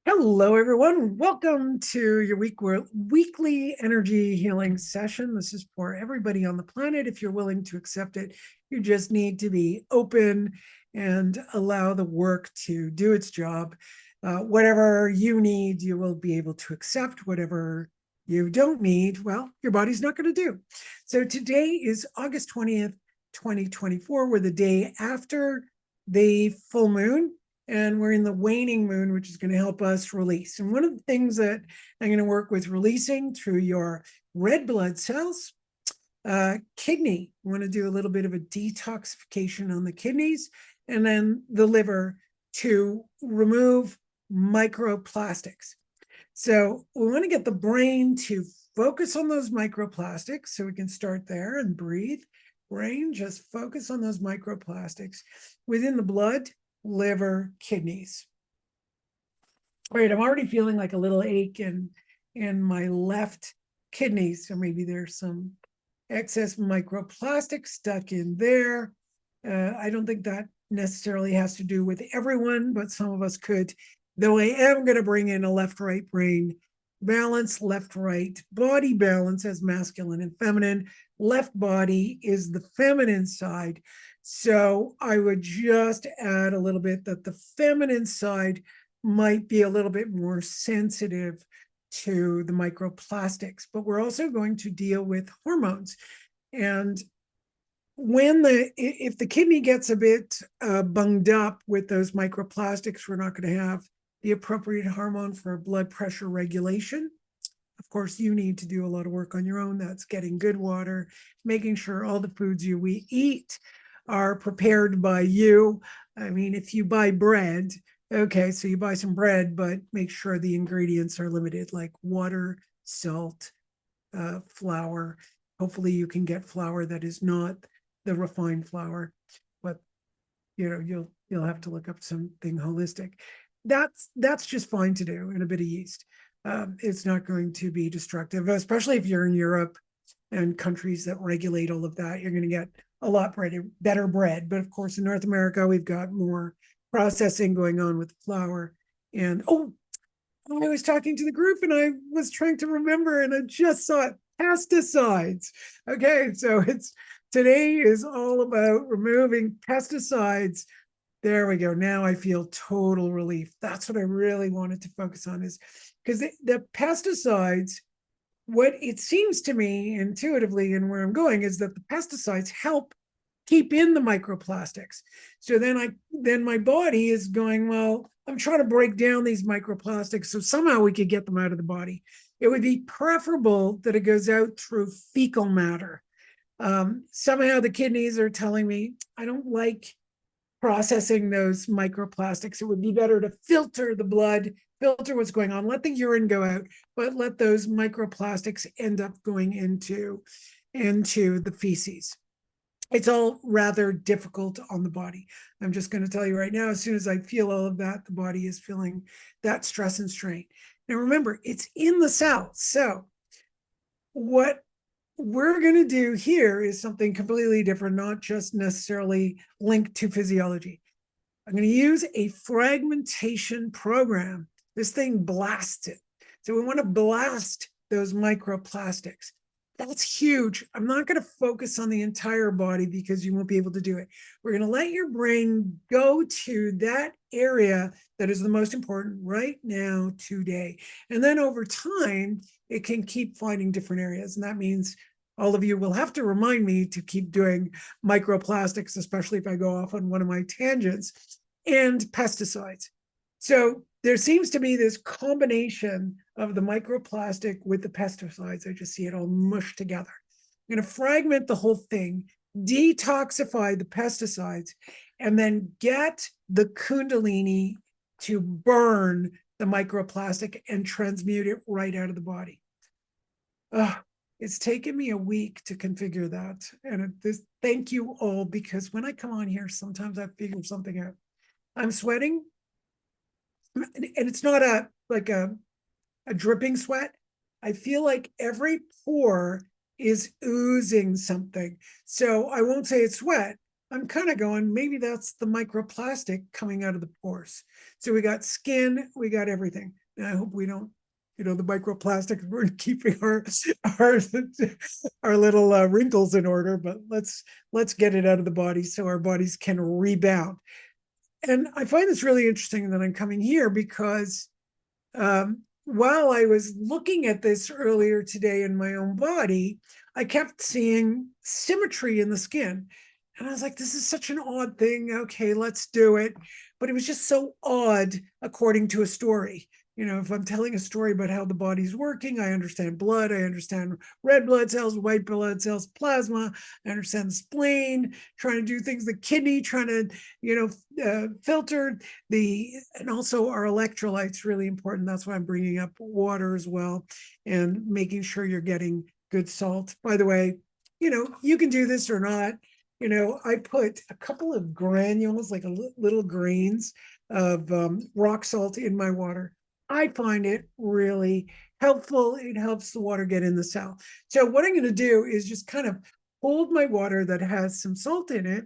Hello, everyone. Welcome to your weekly energy healing session. This is for everybody on the planet. If you're willing to accept it, you just need to be open and allow the work to do its job. Whatever you need, you will be able to accept. Whatever you don't need, well, your body's not going to do. So today is August 20th, 2024. We're the day after the full moon, and we're in the waning moon, which is going to help us release. And one of the things that I'm going to work with releasing through your red blood cells, kidney. I want to do a little bit of a detoxification on the kidneys, and then the liver to remove microplastics. So we want to get the brain to focus on those microplastics, so we can start there and breathe. Brain, just focus on those microplastics within the blood, liver, kidneys. All right, I'm already feeling like a little ache in my left kidney. So maybe there's some excess microplastic stuck in there. I don't think that necessarily has to do with everyone, but some of us could, though I am going to bring in a left-right brain balance, left-right body balance as masculine and feminine. Left body is the feminine side. So I would just add a little bit that the feminine side might be a little bit more sensitive to the microplastics, but we're also going to deal with hormones. And if the kidney gets a bit bunged up with those microplastics, we're not going to have the appropriate hormone for blood pressure regulation. Of course, you need to do a lot of work on your own. That's getting good water, making sure all the foods we eat are prepared by you. I mean, if you buy bread, okay, so you buy some bread, but make sure the ingredients are limited, like water, salt, flour. Hopefully you can get flour that is not the refined flour, but you'll have to look up something holistic. That's just fine to do, and a bit of yeast. It's not going to be destructive, especially if you're in Europe and countries that regulate all of that. You're going to get a lot better bread. But of course, in North America, we've got more processing going on with flour. And I was talking to the group and I was trying to remember, and I just saw it, pesticides. Okay, so today is all about removing pesticides. There we go. Now I feel total relief. That's what I really wanted to focus on, is because the pesticides, what it seems to me intuitively and where I'm going is that the pesticides help keep in the microplastics. So then my body is going, well, I'm trying to break down these microplastics so somehow we could get them out of the body. It would be preferable that it goes out through fecal matter. Somehow the kidneys are telling me I don't like processing those microplastics. It would be better to filter the blood, filter what's going on, let the urine go out, but let those microplastics end up going into the feces. It's all rather difficult on the body. I'm just going to tell you right now, as soon as I feel all of that, the body is feeling that stress and strain. Now remember, it's in the cells. So what we're going to do here is something completely different, not just necessarily linked to physiology. I'm going to use a fragmentation program. This thing blasts it. So we want to blast those microplastics. That's huge. I'm not going to focus on the entire body because you won't be able to do it. We're going to let your brain go to that area that is the most important right now, today. And then over time, it can keep finding different areas. And that means all of you will have to remind me to keep doing microplastics, especially if I go off on one of my tangents, and pesticides. So there seems to be this combination of the microplastic with the pesticides. I just see it all mushed together. I'm going to fragment the whole thing, detoxify the pesticides, and then get the Kundalini to burn the microplastic and transmute it right out of the body. It's taken me a week to configure that. And thank you all, because when I come on here, sometimes I figure something out. I'm sweating, and it's not a dripping sweat. I feel like every pore is oozing something. So I won't say it's sweat, I'm kind of going, maybe that's the microplastic coming out of the pores. So we got skin, we got everything. And I hope we don't, the microplastics, we're keeping our our little wrinkles in order, but let's get it out of the body so our bodies can rebound. And I find this really interesting that I'm coming here because while I was looking at this earlier today in my own body, I kept seeing symmetry in the skin. And I was like, this is such an odd thing. Okay, let's do it. But it was just so odd according to a story. If I'm telling a story about how the body's working, I understand blood, I understand red blood cells, white blood cells, plasma, I understand the spleen, trying to do things, the kidney, trying to, filter and also our electrolytes, really important. That's why I'm bringing up water as well and making sure you're getting good salt. By the way, you can do this or not. I put a couple of granules, like little grains of rock salt in my water. I find it really helpful. It helps the water get in the cell. So what I'm going to do is just kind of hold my water that has some salt in it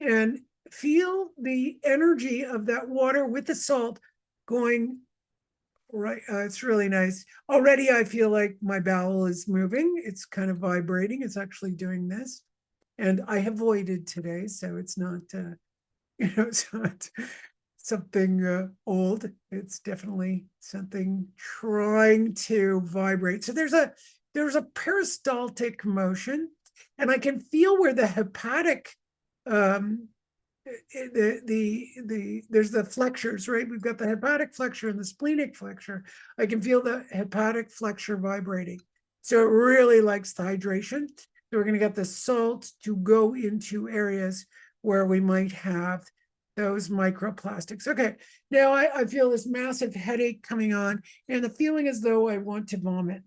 and feel the energy of that water with the salt going right. It's really nice. Already I feel like my bowel is moving. It's kind of vibrating. It's actually doing this. And I have voided today, so it's not, it's not something old. It's definitely something trying to vibrate. So there's a peristaltic motion, and I can feel where the hepatic, there's the flexures, right? We've got the hepatic flexure and the splenic flexure. I can feel the hepatic flexure vibrating. So it really likes the hydration. So we're going to get the salt to go into areas where we might have those microplastics. Okay, now I feel this massive headache coming on and the feeling as though I want to vomit.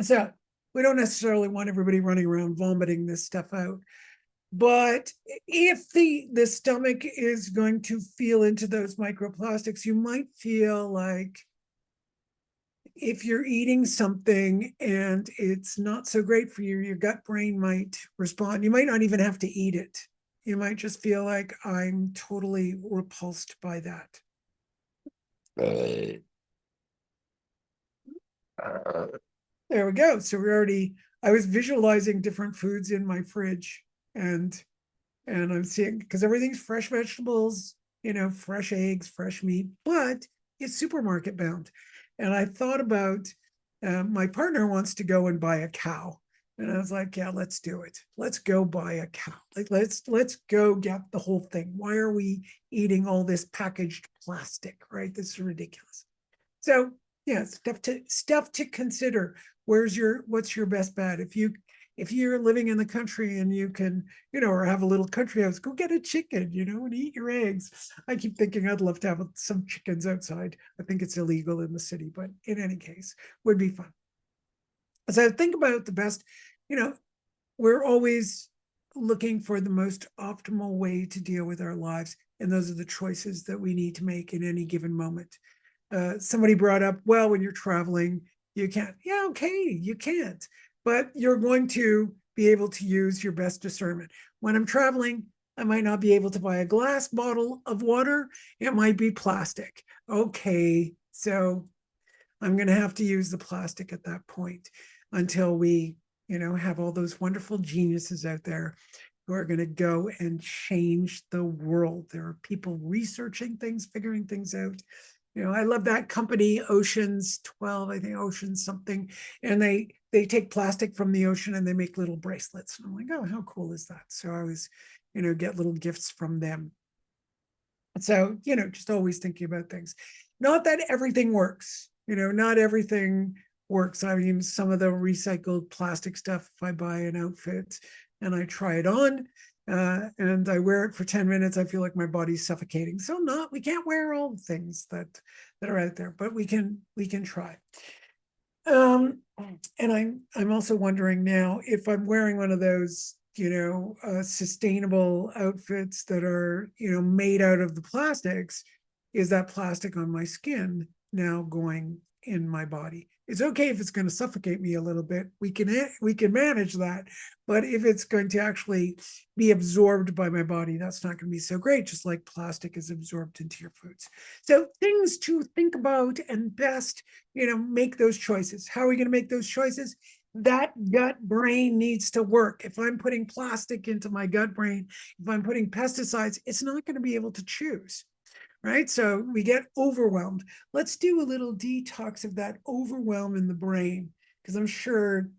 So we don't necessarily want everybody running around vomiting this stuff out. But if the stomach is going to feel into those microplastics, you might feel like if you're eating something and it's not so great for you, your gut brain might respond. You might not even have to eat it. You might just feel like I'm totally repulsed by that. There we go. So I was visualizing different foods in my fridge and I'm seeing, because everything's fresh vegetables, fresh eggs, fresh meat, but it's supermarket bound. And I thought about my partner wants to go and buy a cow. And I was like, yeah, let's do it. Let's go buy a cow. Like, let's go get the whole thing. Why are we eating all this packaged plastic, right? This is ridiculous. So yeah, stuff to consider. What's your best bet? If you're living in the country and you can, or have a little country house, go get a chicken, and eat your eggs. I keep thinking I'd love to have some chickens outside. I think it's illegal in the city, but in any case, would be fun. As I think about the best, we're always looking for the most optimal way to deal with our lives. And those are the choices that we need to make in any given moment. Somebody brought up, well, when you're traveling, you can't. Yeah, okay, you can't. But you're going to be able to use your best discernment. When I'm traveling, I might not be able to buy a glass bottle of water. It might be plastic. Okay, so I'm going to have to use the plastic at that point until we, have all those wonderful geniuses out there who are going to go and change the world. There are people researching things, figuring things out. I love that company, Oceans 12, I think Oceans something, and they take plastic from the ocean and they make little bracelets. And I'm like, oh, how cool is that? So I always, get little gifts from them. So, just always thinking about things. Not that everything works, not everything works. I mean, some of the recycled plastic stuff, if I buy an outfit and I try it on, and I wear it for 10 minutes, I feel like my body's suffocating. So we can't wear all the things that are out there, but we can try. And I'm also wondering now if I'm wearing one of those, sustainable outfits that are, made out of the plastics, is that plastic on my skin now going in my body? It's okay if it's going to suffocate me a little bit. We can manage that. But if it's going to actually be absorbed by my body, that's not going to be so great, just like plastic is absorbed into your foods. So things to think about and best, make those choices. How are we going to make those choices? That gut brain needs to work. If I'm putting plastic into my gut brain, if I'm putting pesticides, it's not going to be able to choose. Right? So we get overwhelmed. Let's do a little detox of that overwhelm in the brain, because I'm sure,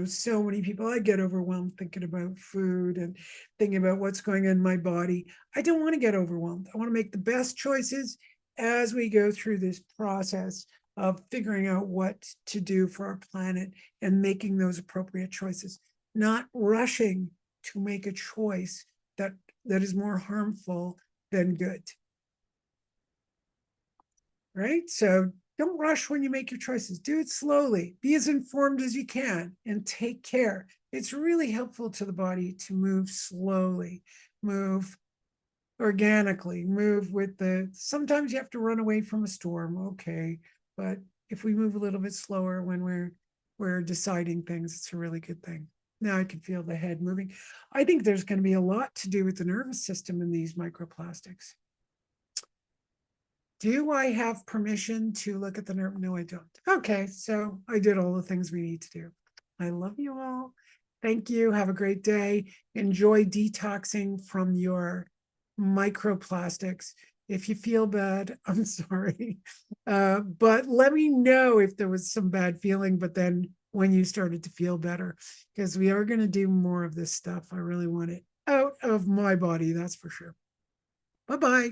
so many people, I get overwhelmed thinking about food and thinking about what's going on in my body. I don't want to get overwhelmed. I want to make the best choices as we go through this process of figuring out what to do for our planet and making those appropriate choices, not rushing to make a choice that is more harmful than good. Right? So don't rush when you make your choices. Do it slowly. Be as informed as you can and take care. It's really helpful to the body to move slowly, move organically, move with sometimes you have to run away from a storm. Okay. But if we move a little bit slower when we're deciding things, it's a really good thing. Now I can feel the head moving. I think there's going to be a lot to do with the nervous system in these microplastics. Do I have permission to look at the nerve? No, I don't. Okay, so I did all the things we need to do. I love you all. Thank you. Have a great day. Enjoy detoxing from your microplastics. If you feel bad, I'm sorry. But let me know if there was some bad feeling, but then when you started to feel better, because we are going to do more of this stuff. I really want it out of my body, that's for sure. Bye-bye.